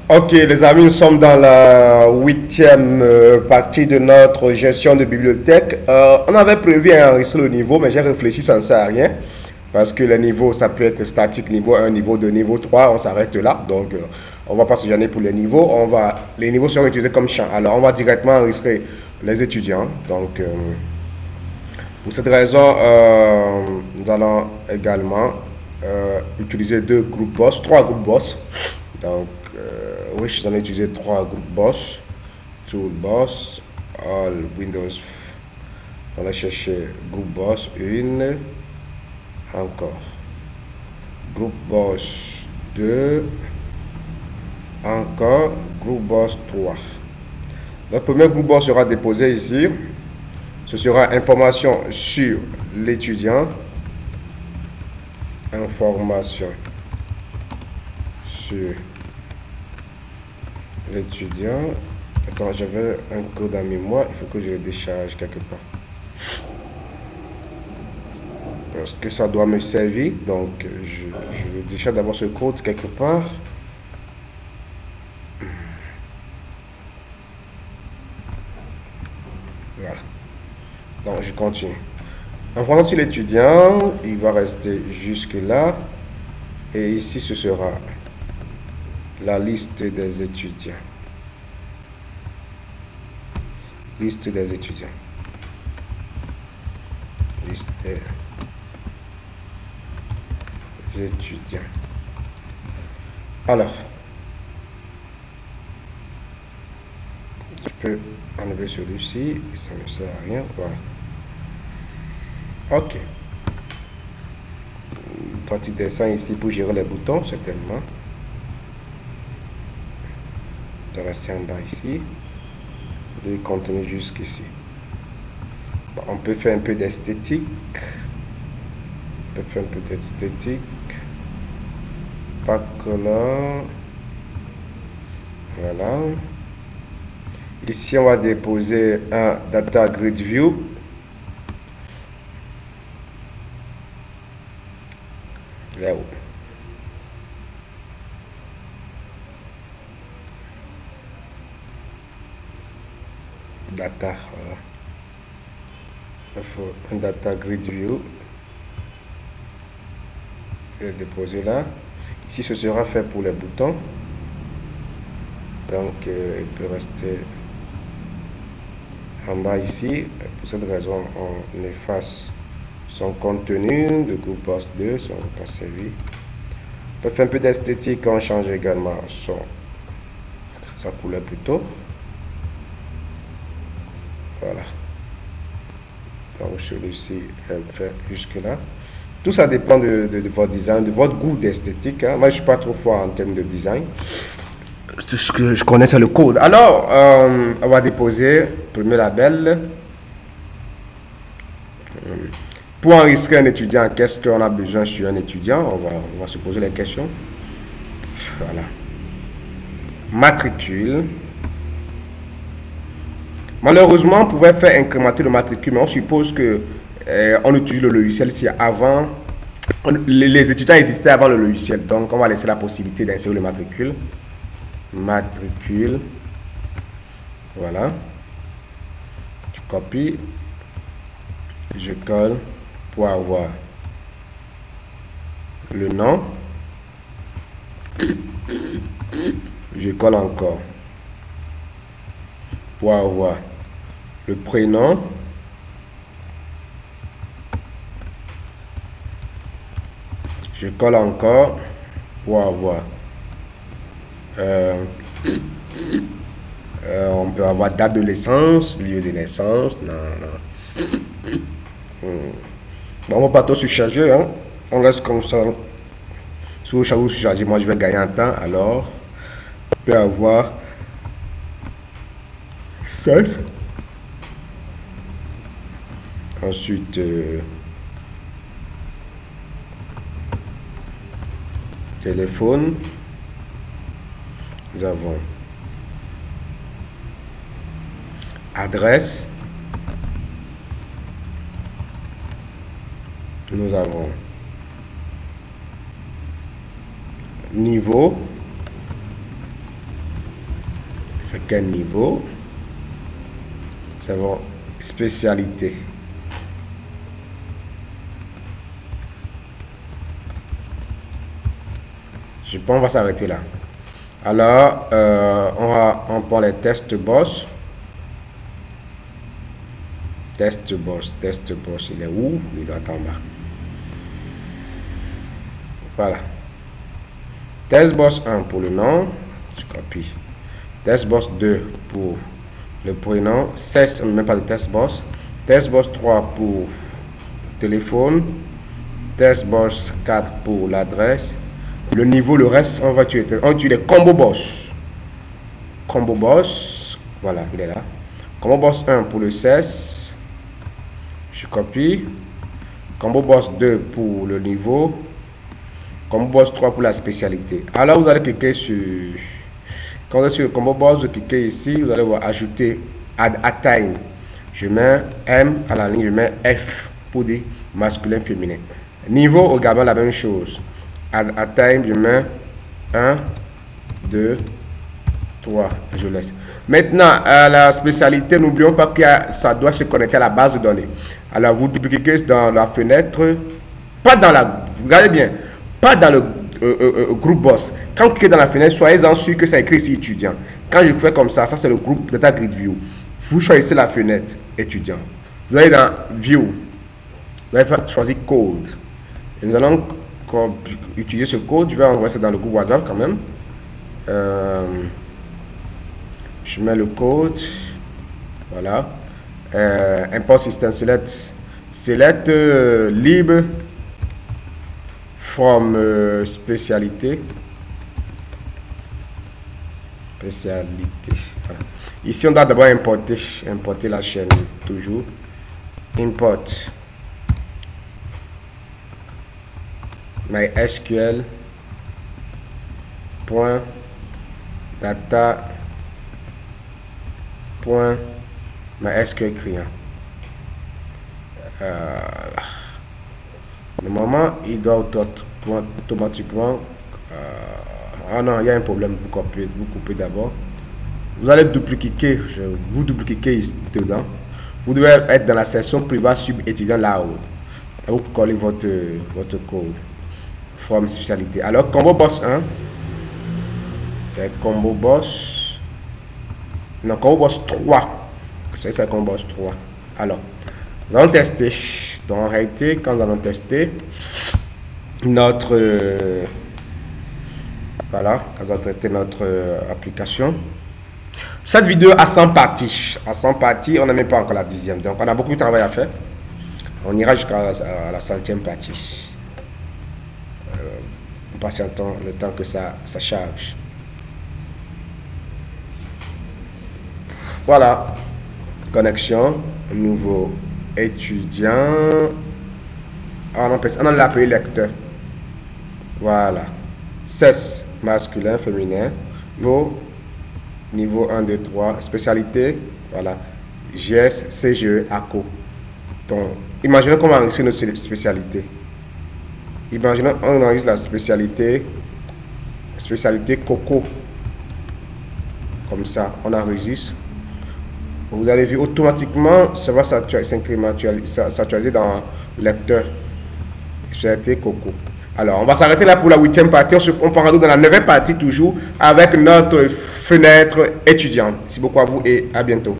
Ok, les amis, nous sommes dans la huitième partie de notre gestion de bibliothèque. On avait prévu enregistrer le niveau, mais j'ai réfléchi, ça ne sert à rien. Parce que les niveaux, ça peut être statique, niveau 1, niveau 2, niveau 3, on s'arrête là. Donc, on ne va pas se gêner pour les niveaux. Les niveaux seront utilisés comme champ. Alors, on va directement enregistrer les étudiants. Donc, pour cette raison, nous allons également utiliser deux groupes boss, trois groupes boss. Donc, oui, j'en ai utilisé trois groupes boss. Tool boss, all Windows. On va chercher groupe boss 1, encore. Groupe boss 2, encore. Groupe boss 3. Notre premier groupe boss sera déposé ici. Ce sera information sur l'étudiant. Information sur l'étudiant. Attends, j'avais un code en mémoire. Il faut que je le décharge quelque part. Parce que ça doit me servir. Donc, je décharge d'abord ce code quelque part. Voilà. Donc, je continue. En prenant sur l'étudiant, il va rester jusque là. Et ici, ce sera la liste des étudiants. Liste des étudiants. Liste des étudiants. Alors, je peux enlever celui-ci. Ça ne sert à rien. Voilà. Ok. Toi, tu descends ici pour gérer les boutons, certainement. Tu restes en bas ici. Le contenu jusqu'ici. Bon, on peut faire un peu d'esthétique. On peut faire un peu d'esthétique. Pas que là. Voilà. Ici, on va déposer un data grid view. Là-haut. Data, voilà. Il faut un data grid view. Et déposer là. Ici, ce sera fait pour les boutons. Donc, il peut rester en bas ici. Pour cette raison, on efface son contenu de groupe post 2 si on ne veut pas servir. On peut faire un peu d'esthétique, on change également sa couleur plutôt. Voilà. Donc celui-ci est fait jusque là. Tout ça dépend de votre design, de votre goût d'esthétique. Hein. Moi, je ne suis pas trop fort en termes de design. Tout ce que je connais, c'est le code. Alors, on va déposer le premier label. Pour enregistrer un étudiant, qu'est-ce qu'on a besoin sur un étudiant? On va se poser les questions. Voilà. Matricule. Malheureusement, on pouvait faire incrémenter le matricule, mais on suppose que on utilise le logiciel si avant. Les étudiants existaient avant le logiciel, donc on va laisser la possibilité d'insérer le matricule. Matricule. Voilà. Je copie. Je colle pour avoir le nom. Je colle encore pour avoir le prénom. Je colle encore pour avoir on peut avoir date de naissance, lieu de naissance. Non. Bon, on va pas trop se charger, hein. On reste comme ça. Si vous se charger, moi je vais gagner en temps. Alors, on peut avoir 16. Ensuite, téléphone. Nous avons adresse. Nous avons niveau. fais quel niveau? C'est bon. Spécialité. Je pense qu'on va s'arrêter là. Alors, on prend les tests boss. Test boss, il est où? Il doit être en bas. Voilà. Test boss 1 pour le nom. Je copie. Test boss 2 pour le prénom. 16, on ne met pas de test boss. Test boss 3 pour téléphone. Test boss 4 pour l'adresse. Le niveau, le reste, on va tuer. On tue les combo boss. Combo boss. Voilà, il est là. Combo boss 1 pour le 16. Je copie. Combo boss 2 pour le niveau. Combo boss 3 pour la spécialité. Alors, vous allez cliquer sur... Quand vous êtes sur le combo boss, vous cliquez ici. Vous allez voir ajouter add a time. Je mets M à la ligne. Je mets F pour dire masculin, féminin. Niveau, également la même chose. Add a time, je mets 1, 2, 3. Je laisse. Maintenant, la spécialité, n'oublions pas que ça doit se connecter à la base de données. Alors, vous cliquez dans la fenêtre, pas dans la... Regardez bien, pas dans le groupe boss. Quand vous cliquez dans la fenêtre, soyez-en sûr que ça écrit ici étudiant. Quand je fais comme ça, ça c'est le groupe Data Grid View. Vous choisissez la fenêtre étudiant. Vous allez dans View. Vous allez choisir Code. Et nous allons utiliser ce code. Je vais envoyer ça dans le groupe WhatsApp quand même. Je mets le code. Voilà. Import system select. Select libre from spécialité. Spécialité. Voilà. Ici, on doit d'abord importer la chaîne. Toujours. Import. MySQL .data .mysql client. Normalement, il doit automatiquement. Ah non, il y a un problème. Vous coupez d'abord. Vous allez dupliquer. Vous dupliquez ici dedans. Vous devez être dans la section privée sub étudiant là-haut. Vous collez votre code. Forme spécialité. Alors, combo boss 1, c'est combo boss. Non, combo boss 3. C'est combo boss 3. Alors, nous allons tester. Donc, en réalité, quand nous allons tester notre. Voilà, quand nous allons tester notre application. Cette vidéo a 100 parties. À 100 parties, on n'a même pas encore la 10e. Donc, on a beaucoup de travail à faire. On ira jusqu'à la 100e partie. Patientons le temps que ça charge. Voilà. Connexion. Nouveau étudiant. On l'a appelé lecteur. Voilà. 16. Masculin, féminin. Niveau 1, 2, 3. Spécialité. Voilà. GS, CGE, ACO. Donc, imaginez comment enregistrer notre spécialité. Imaginons, on enregistre la spécialité coco. Comme ça, on enregistre. Vous allez voir automatiquement, ça va s'actualiser dans le lecteur. Spécialité coco. Alors, on va s'arrêter là pour la 8e partie. On prendra dans la 9e partie toujours avec notre fenêtre étudiante. Merci beaucoup à vous et à bientôt.